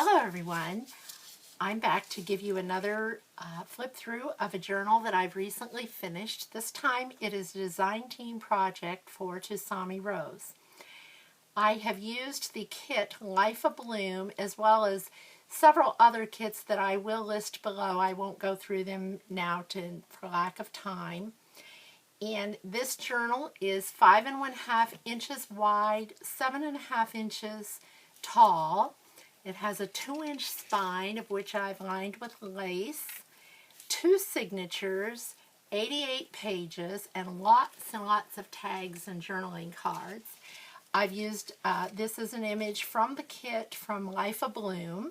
Hello everyone. I'm back to give you another flip through of a journal that I've recently finished. This time it is a design team project for Tsunamirose. I have used the kit Life Abloom as well as several other kits that I will list below. I won't go through them now for lack of time. And this journal is 5.5 inches wide, 7.5 inches tall. It has a 2-inch spine, of which I've lined with lace, 2 signatures, 88 pages, and lots of tags and journaling cards. I've used, this is an image from the kit from Life Abloom,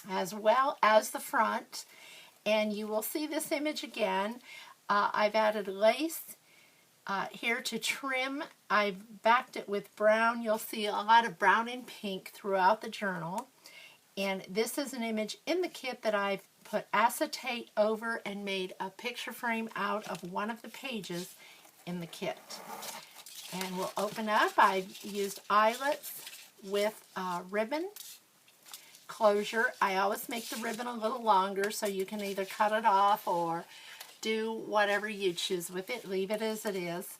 as well as the front, and you will see this image again. I've added lace here to trim. I've backed it with brown. You'll see a lot of brown and pink throughout the journal. And this is an image in the kit that I've put acetate over and made a picture frame out of one of the pages in the kit. And we'll open up. I've used eyelets with ribbon closure. I always make the ribbon a little longer so you can either cut it off or do whatever you choose with it. Leave it as it is.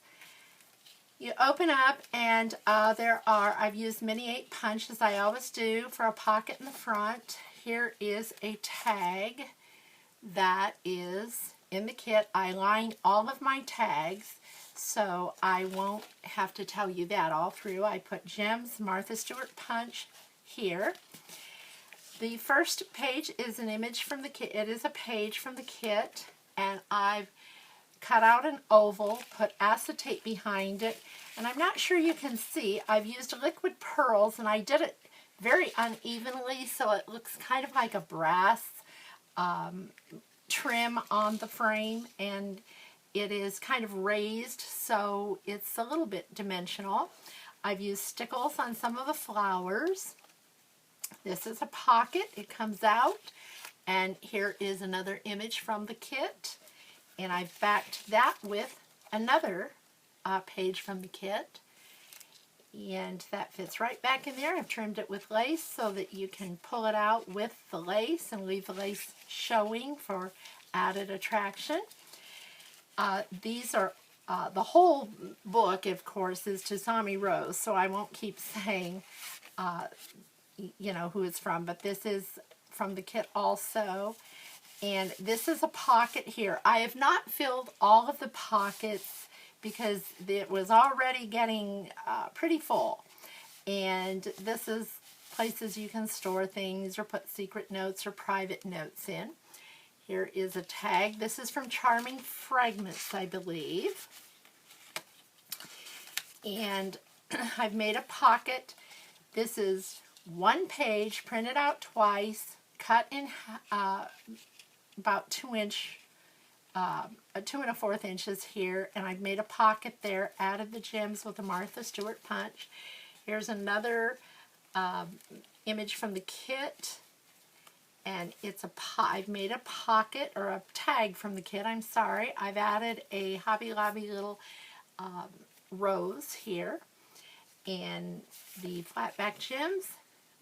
You open up and I've used mini 8 punch as I always do for a pocket in the front. Here is a tag that is in the kit. I lined all of my tags so I won't have to tell you that all through. I put gems, Martha Stewart punch here. The first page is an image from the kit. It is a page from the kit. And I've cut out an oval, put acetate behind it, and I'm not sure you can see, I've used liquid pearls, and I did it very unevenly, so it looks kind of like a brass trim on the frame, and it is kind of raised, so it's a little bit dimensional. I've used stickles on some of the flowers. This is a pocket. It comes out. And here is another image from the kit, and I've backed that with another page from the kit, and that fits right back in there. I've trimmed it with lace so that you can pull it out with the lace and leave the lace showing for added attraction. These are, the whole book, of course, is Tsunamirose, so I won't keep saying, you know, who it's from, but this is from the kit also. And this is a pocket here. I have not filled all of the pockets because it was already getting pretty full. And this is places you can store things or put secret notes or private notes in. Here is a tag. This is from Charming Fragments, I believe. And I've made a pocket. This is one page, printed out twice, cut in about 2 1/4 inches here, and I've made a pocket there, added the gems with a Martha Stewart punch. Here's another image from the kit, and it's I've made a pocket, or a tag from the kit, I'm sorry. I've added a Hobby Lobby little rose here, and the flat back gems.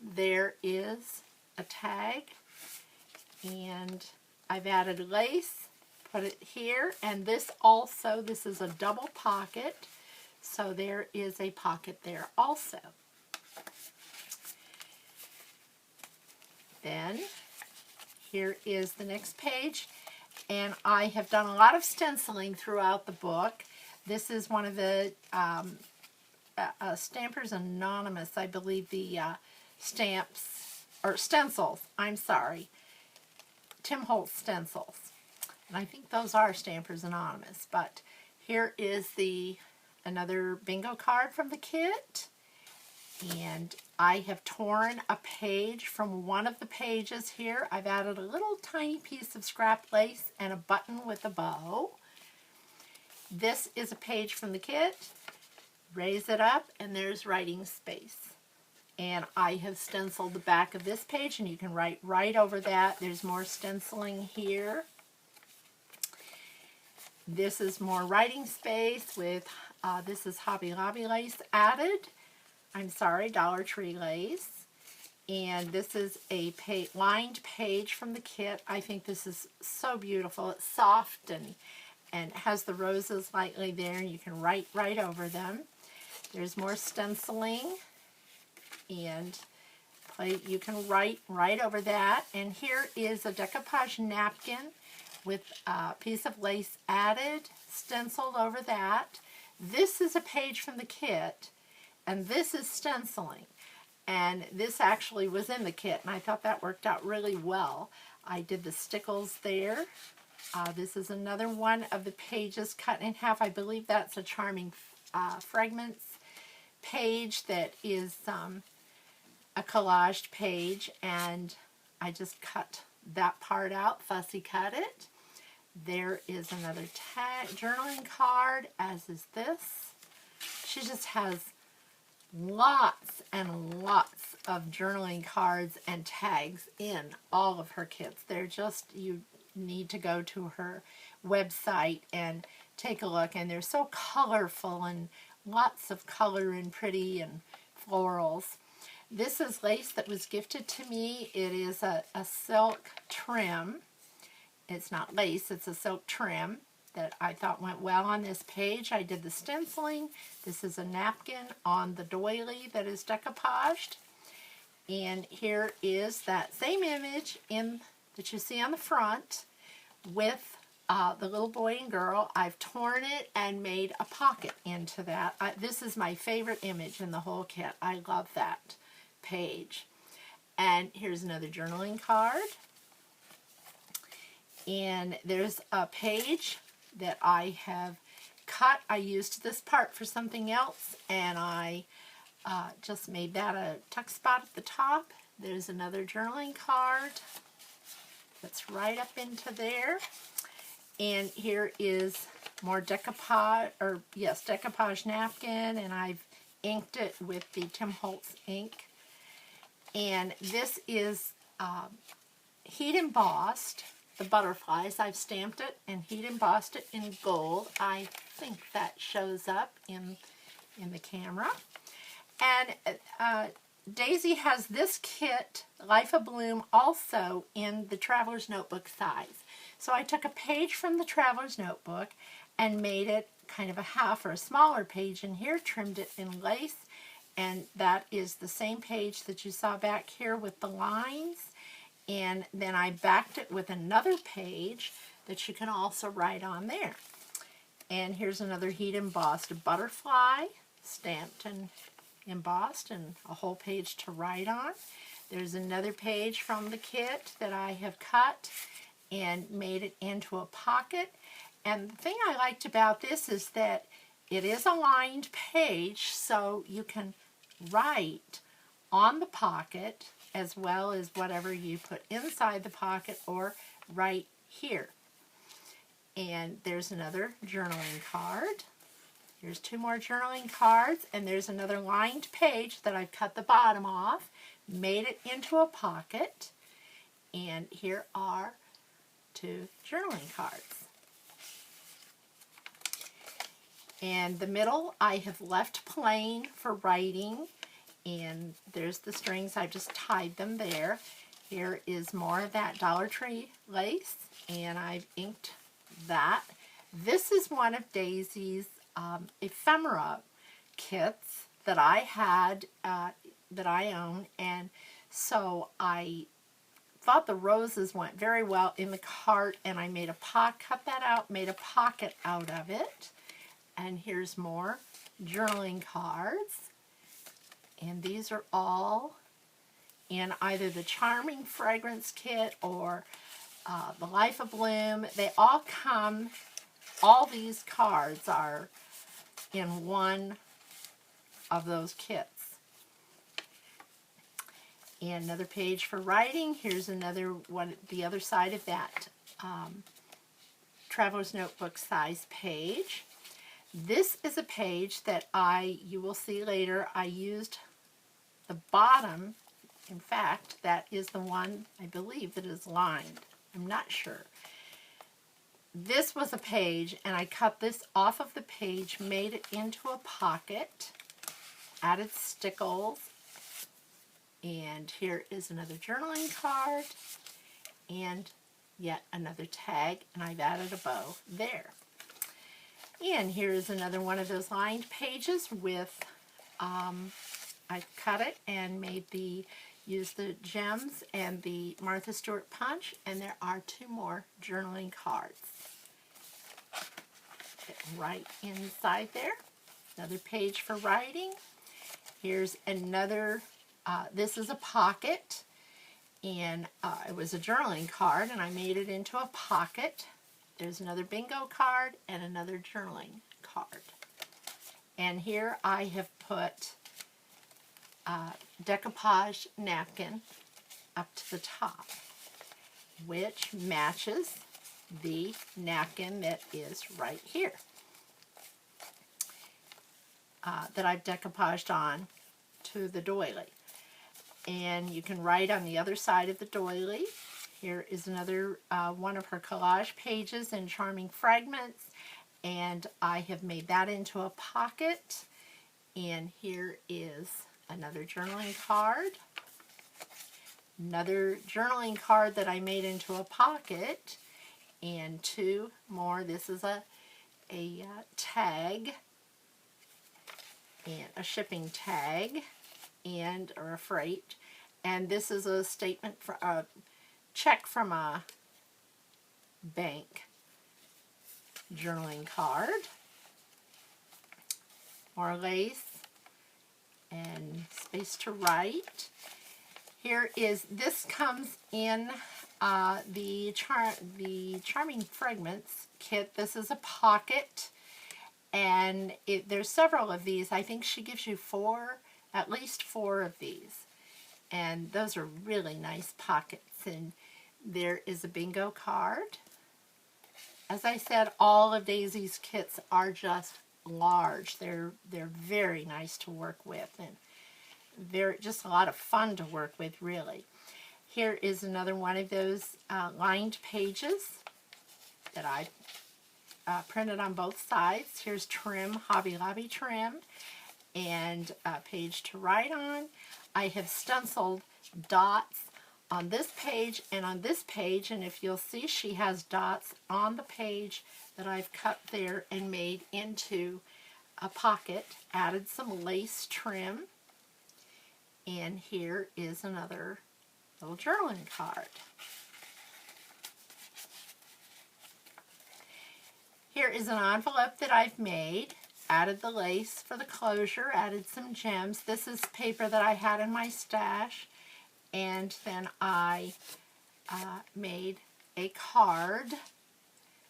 There is a tag, and I've added lace, put it here, and this is a double pocket, so there is a pocket there also. Then here is the next page, and I have done a lot of stenciling throughout the book. This is one of the Stampers Anonymous, I believe the stamps, or stencils, I'm sorry, Tim Holtz stencils, and I think those are Stampers Anonymous. But here is another bingo card from the kit, and I have torn a page from one of the pages here. I've added a little tiny piece of scrap lace and a button with a bow. This is a page from the kit. Raise it up, and there's writing space. And I have stenciled the back of this page, and you can write right over that. There's more stenciling here. This is more writing space with, this is Hobby Lobby lace added. I'm sorry, Dollar Tree lace. And this is a lined page from the kit. I think this is so beautiful. It's soft and has the roses lightly there. You can write right over them. There's more stenciling, and you can write right over that. And here is a decoupage napkin with a piece of lace added, stenciled over that. This is a page from the kit, and this is stenciling. And this actually was in the kit, and I thought that worked out really well. I did the stickles there. This is another one of the pages cut in half. I believe that's a Charming Fragments page that is a collaged page, and I just cut that part out, fussy cut it. There is another journaling card, as is this. She just has lots and lots of journaling cards and tags in all of her kits. They're just, you need to go to her website and take a look, and they're so colorful and lots of color and pretty and florals. This is lace that was gifted to me. It is a silk trim. It's not lace, it's a silk trim that I thought went well on this page. I did the stenciling. This is a napkin on the doily that is decoupaged. And here is that same image that you see on the front with the little boy and girl. I've torn it and made a pocket into that. This is my favorite image in the whole kit. I love that page. And here's another journaling card. And there's a page that I have cut. I used this part for something else, and I just made that a tuck spot at the top. There's another journaling card that's right up into there. And here is more decoupage napkin, and I've inked it with the Tim Holtz ink. And this is heat embossed. The butterflies, I've stamped it and heat embossed it in gold. I think that shows up in the camera. And Daisy has this kit, Life Abloom, also in the Traveler's Notebook size. So I took a page from the Traveler's Notebook and made it kind of a half or a smaller page in here, trimmed it in lace, and that is the same page that you saw back here with the lines. And then I backed it with another page that you can also write on there. And here's another heat embossed butterfly, stamped and embossed, and a whole page to write on. There's another page from the kit that I have cut and made it into a pocket. And the thing I liked about this is that it is a lined page, so you can write on the pocket as well as whatever you put inside the pocket or right here. And there's another journaling card. Here's two more journaling cards, and there's another lined page that I've cut the bottom off, made it into a pocket, and here are two journaling cards. And the middle I have left plain for writing, and there's the strings. I just tied them there. Here is more of that Dollar Tree lace, and I've inked that. This is one of Daisy's ephemera kits that I had, that I own, and so I thought the roses went very well in the cart, and I made cut that out, made a pocket out of it. And here's more journaling cards. And these are all in either the Charming Fragrance kit or the Life Abloom. They all come, all these cards are in one of those kits. And another page for writing. Here's another one, the other side of that Traveler's Notebook size page. This is a page that you will see later, I used the bottom. In fact, that is the one, I believe, that is lined. I'm not sure. This was a page, and I cut this off of the page, made it into a pocket, added stickles, And here is another journaling card and yet another tag, and I've added a bow there. And here is another one of those lined pages with, I cut it and used the gems and the Martha Stewart punch, and there are 2 more journaling cards. Fit right inside there. Another page for writing. Here's another, this is a pocket, and it was a journaling card, and I made it into a pocket. There's another bingo card and another journaling card. And here I have put a decoupage napkin up to the top, which matches the napkin that is right here, that I've decoupaged on to the doily. And you can write on the other side of the doily. Here is another one of her collage pages in Charming Fragments, and I have made that into a pocket. And here is another journaling card. Another journaling card that I made into a pocket, and 2 more. This is a tag, and a shipping tag, or a freight. And this is a statement for a check from a bank journaling card. More lace and space to write. This comes in the Charming Fragments kit. This is a pocket, and there's several of these. I think she gives you at least 4 of these, and those are really nice pockets. And there is a bingo card. As I said, all of Daisy's kits are just large. They're very nice to work with, and they're just a lot of fun to work with, really. Here is another one of those lined pages that I printed on both sides. Here's trim, Hobby Lobby trim, and a page to write on. I have stenciled dots on this page and on this page, and if you'll see, she has dots on the page that I've cut there and made into a pocket. Added some lace trim, and here is another little journaling card. Here is an envelope that I've made. Added the lace for the closure, added some gems. This is paper that I had in my stash, and then I made a card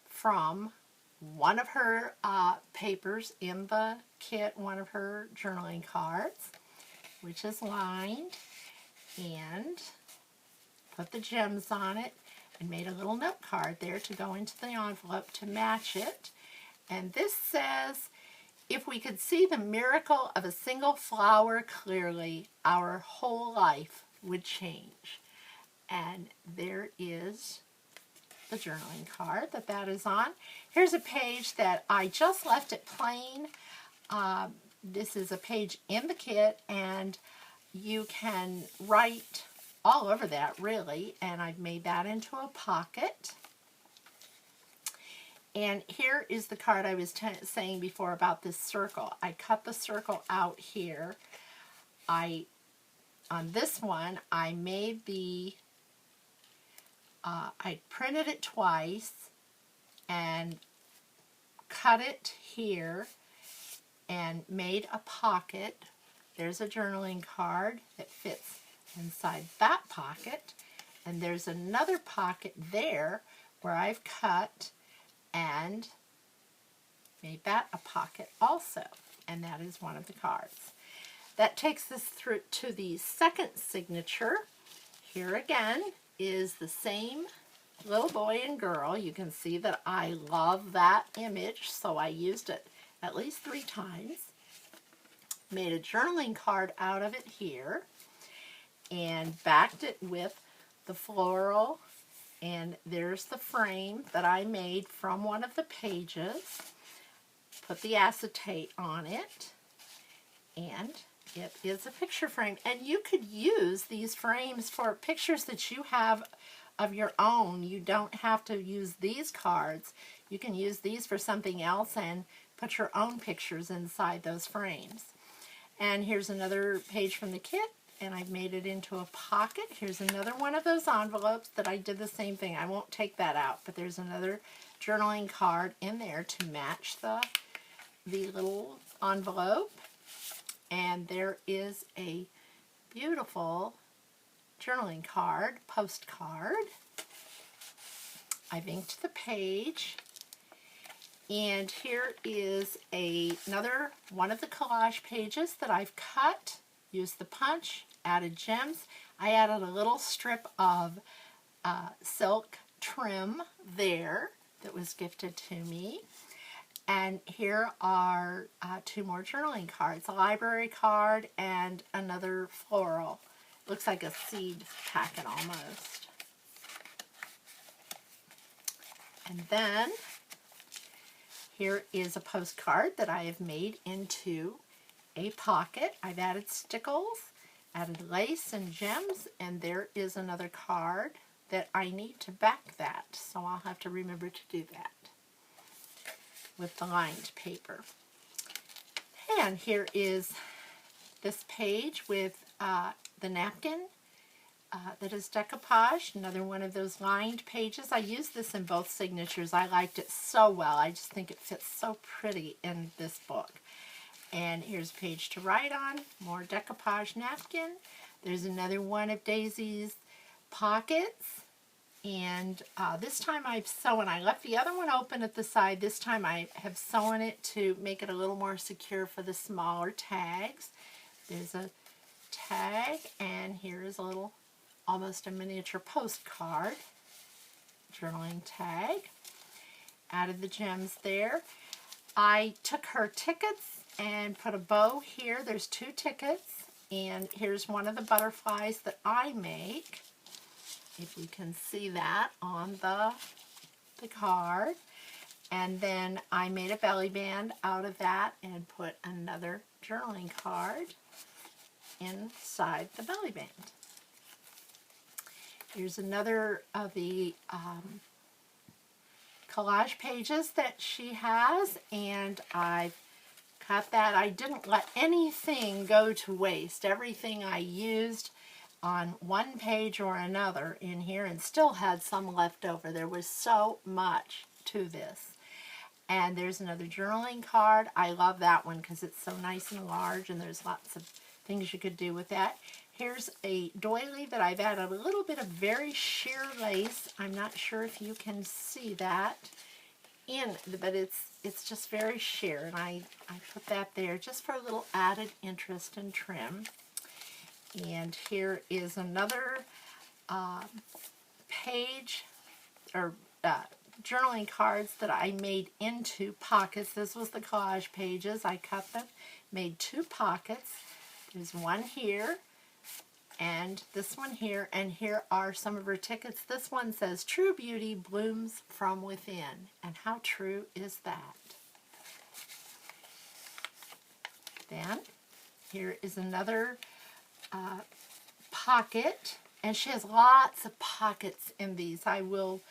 from one of her papers in the kit, one of her journaling cards, which is lined, and put the gems on it and made a little note card there to go into the envelope to match it. And this says, "If we could see the miracle of a single flower clearly, our whole life would change." And there is the journaling card that is on. Here's a page that I just left it plain. This is a page in the kit, and you can write all over that, really, and I've made that into a pocket. And here is the card I was saying before about this circle. I cut the circle out here. On this one, I made I printed it twice and cut it here and made a pocket. There's a journaling card that fits inside that pocket, and there's another pocket there where I've cut and made that a pocket also, and that is one of the cards. That takes us through to the second signature. Here again is the same little boy and girl. You can see that I love that image, so I used it at least 3 times. Made a journaling card out of it here and backed it with the floral, and there's the frame that I made from one of the pages. Put the acetate on it and It is a picture frame, and you could use these frames for pictures that you have of your own. You don't have to use these cards. You can use these for something else and put your own pictures inside those frames. And here's another page from the kit, and I've made it into a pocket. Here's another one of those envelopes that I did the same thing. I won't take that out, but there's another journaling card in there to match the little envelope. And there is a beautiful journaling card, postcard. I've inked the page. And here is another one of the collage pages that I've cut. Used the punch, added gems. I added a little strip of silk trim there that was gifted to me. And here are two more journaling cards, a library card and another floral. Looks like a seed packet almost. And then here is a postcard that I have made into a pocket. I've added stickles, added lace and gems, and there is another card that I need to back that, so I'll have to remember to do that with the lined paper. And here is this page with the napkin that is decoupage, another one of those lined pages. I used this in both signatures. I liked it so well. I just think it fits so pretty in this book. And here's a page to write on, more decoupage napkin. There's another one of Daisy's pockets. And this time I've sewn, I left the other one open at the side. This time I have sewn it to make it a little more secure for the smaller tags. There's a tag, and here is a little, almost a miniature postcard, journaling tag. Added the gems there. I took her tickets and put a bow here. There's two tickets, and here's one of the butterflies that I make. If you can see that on the card. And then I made a belly band out of that and put another journaling card inside the belly band. Here's another of the collage pages that she has, and I've cut that. I didn't let anything go to waste. Everything I used on one page or another in here, and still had some left over. There was so much to this. And there's another journaling card. I love that one because it's so nice and large, and there's lots of things you could do with that. Here's a doily that I've added a little bit of very sheer lace. I'm not sure if you can see that in, but it's just very sheer, and I put that there just for a little added interest and trim. And here is another page, or journaling cards that I made into pockets. This was the collage pages. I cut them, made two pockets. There's one here, and this one here, and here are some of her tickets. This one says, "True beauty blooms from within." And how true is that? Then, here is another pocket, and she has lots of pockets in these. I will,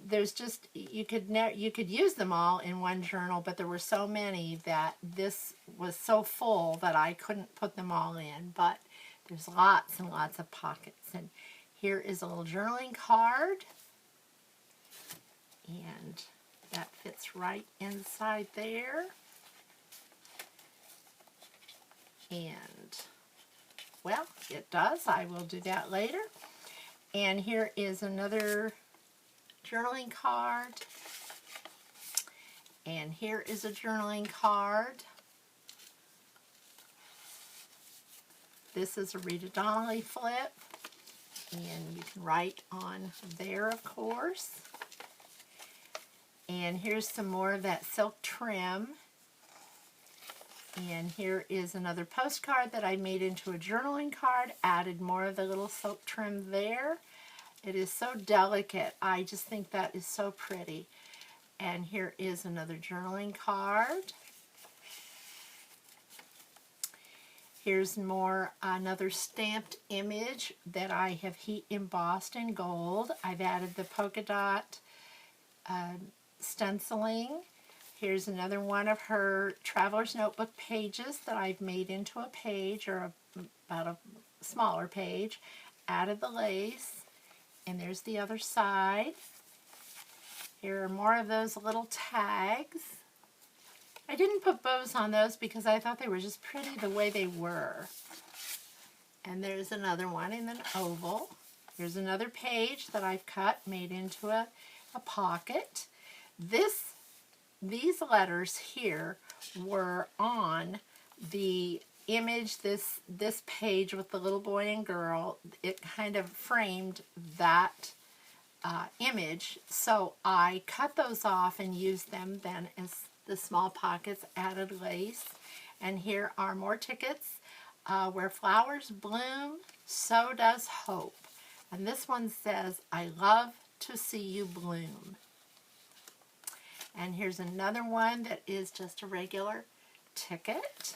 there's just, you could use them all in one journal, but there were so many that this was so full that I couldn't put them all in, but there's lots and lots of pockets. And here is a little journaling card, and that fits right inside there. And, well, it does. I will do that later. And here is another journaling card. And here is a journaling card. This is a Rita Donnelly flip. And you can write on there, of course. And here's some more of that silk trim. And here is another postcard that I made into a journaling card. Added more of the little silk trim there. It is so delicate. I just think that is so pretty. And here is another journaling card. Here's another stamped image that I have heat embossed in gold. I've added the polka dot stenciling. Here's another one of her Traveler's Notebook pages that I've made into a page, or about a smaller page. Added the lace, and there's the other side. Here are more of those little tags. I didn't put bows on those because I thought they were just pretty the way they were. And there's another one in an oval. Here's another page that I've cut, made into a pocket. These letters here were on the image, this page with the little boy and girl. It kind of framed that image, so I cut those off and used them then as the small pockets, added lace. And here are more tickets. Where flowers bloom, so does hope. And this one says, I love to see you bloom. And here's another one that is just a regular ticket.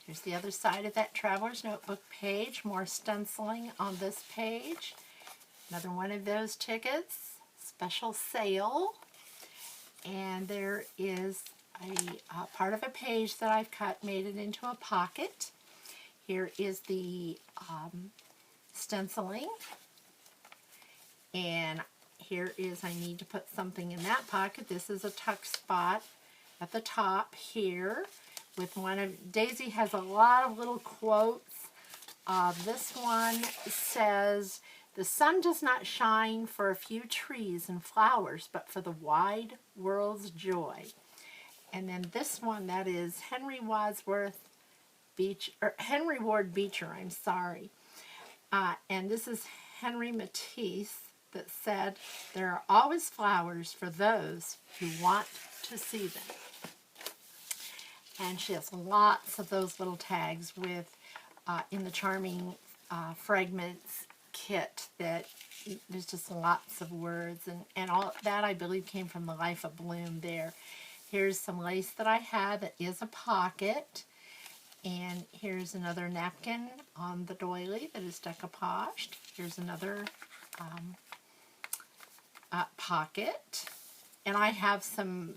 Here's the other side of that Traveler's Notebook page, more stenciling on this page. Another one of those tickets, special sale. And there is a part of a page that I've cut, made it into a pocket. Here is the stenciling. And here is, I need to put something in that pocket. This is a tuck spot at the top here with one of, Daisy has a lot of little quotes. This one says, the sun does not shine for a few trees and flowers, but for the wide world's joy. And then this one, that is Henry Ward Beecher, I'm sorry. And this is Henry Matisse that said, there are always flowers for those who want to see them. And she has lots of those little tags with, in the charming Fragments kit, that there's just lots of words, and all that I believe came from the Life of Bloom there. Here's some lace that I had that is a pocket, and here's another napkin on the doily that is decoupaged. Here's another pocket, and I have some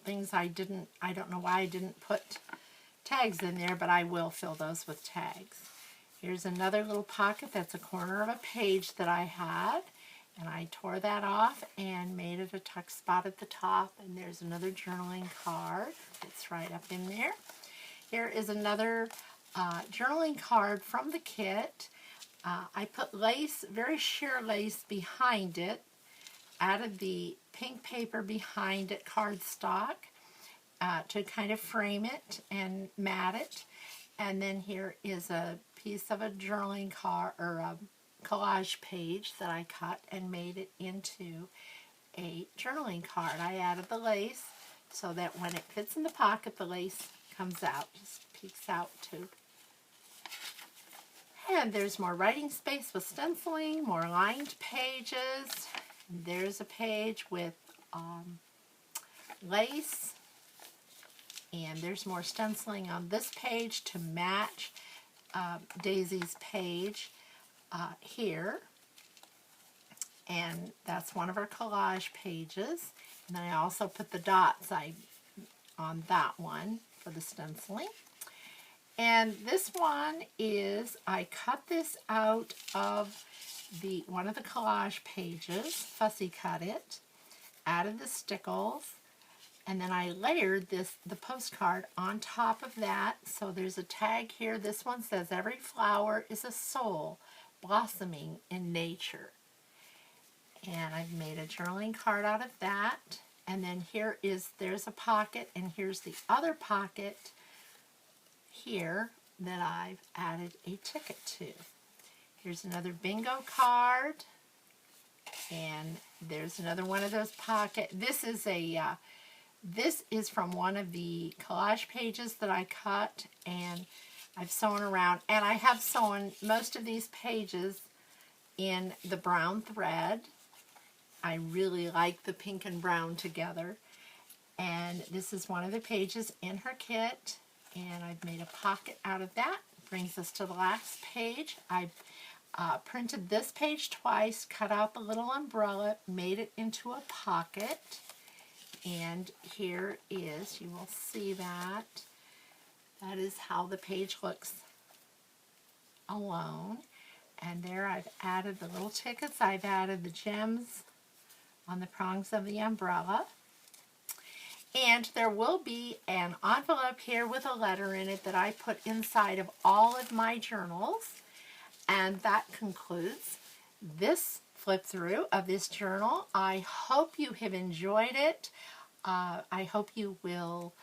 things I don't know why I didn't put tags in there, but I will fill those with tags. Here's another little pocket that's a corner of a page that I had, and I tore that off and made it a tuck spot at the top. And there's another journaling card that's right up in there. Here is another journaling card from the kit. I put lace, very sheer lace behind it, added the pink paper behind it, cardstock, to kind of frame it and mat it. And then here is a piece of a journaling card, or a collage page that I cut and made it into a journaling card. I added the lace so that when it fits in the pocket, the lace comes out, just peeks out too. And there's more writing space with stenciling, more lined pages. There's a page with lace. And there's more stenciling on this page to match Daisy's page here. And that's one of her collage pages. And then I also put the dots on that one for the stenciling. And this one is, I cut this out of one of the collage pages, fussy cut it, added the stickles, and then I layered the postcard on top of that. So there's a tag here. This one says, every flower is a soul blossoming in nature. And I've made a journaling card out of that. And then there's a pocket, and here's the other pocket here that I've added a ticket to. Here's another bingo card. And there's another one of those pockets. This is from one of the collage pages that I cut and I've sewn around. And I have sewn most of these pages in the brown thread. I really like the pink and brown together. And this is one of the pages in her kit. And I've made a pocket out of that. Brings us to the last page. I've printed this page twice, cut out the little umbrella, made it into a pocket. And here is, you will see that. That is how the page looks alone. And there I've added the little tickets. I've added the gems on the prongs of the umbrella. And there will be an envelope here with a letter in it that I put inside of all of my journals. And that concludes this flip through of this journal. I hope you have enjoyed it. I hope you will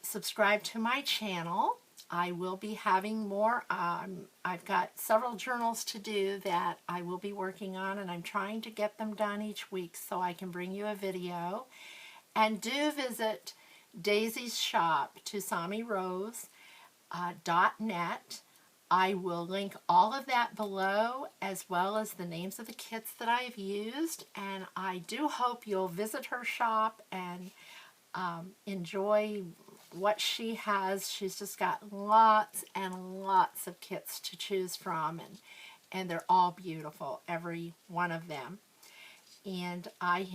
subscribe to my channel. I will be having more. I've got several journals to do that I will be working on, and I'm trying to get them done each week so I can bring you a video. And do visit Daisy's shop, Tsunamirose.net. I will link all of that below, as well as the names of the kits that I've used. And I do hope you'll visit her shop and enjoy what she has. She's just got lots and lots of kits to choose from, and they're all beautiful, every one of them. And I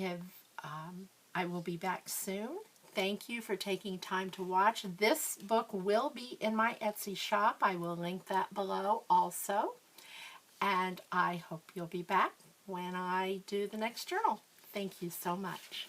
will be back soon. Thank you for taking time to watch. This book will be in my Etsy shop. I will link that below also. And I hope you'll be back when I do the next journal. Thank you so much.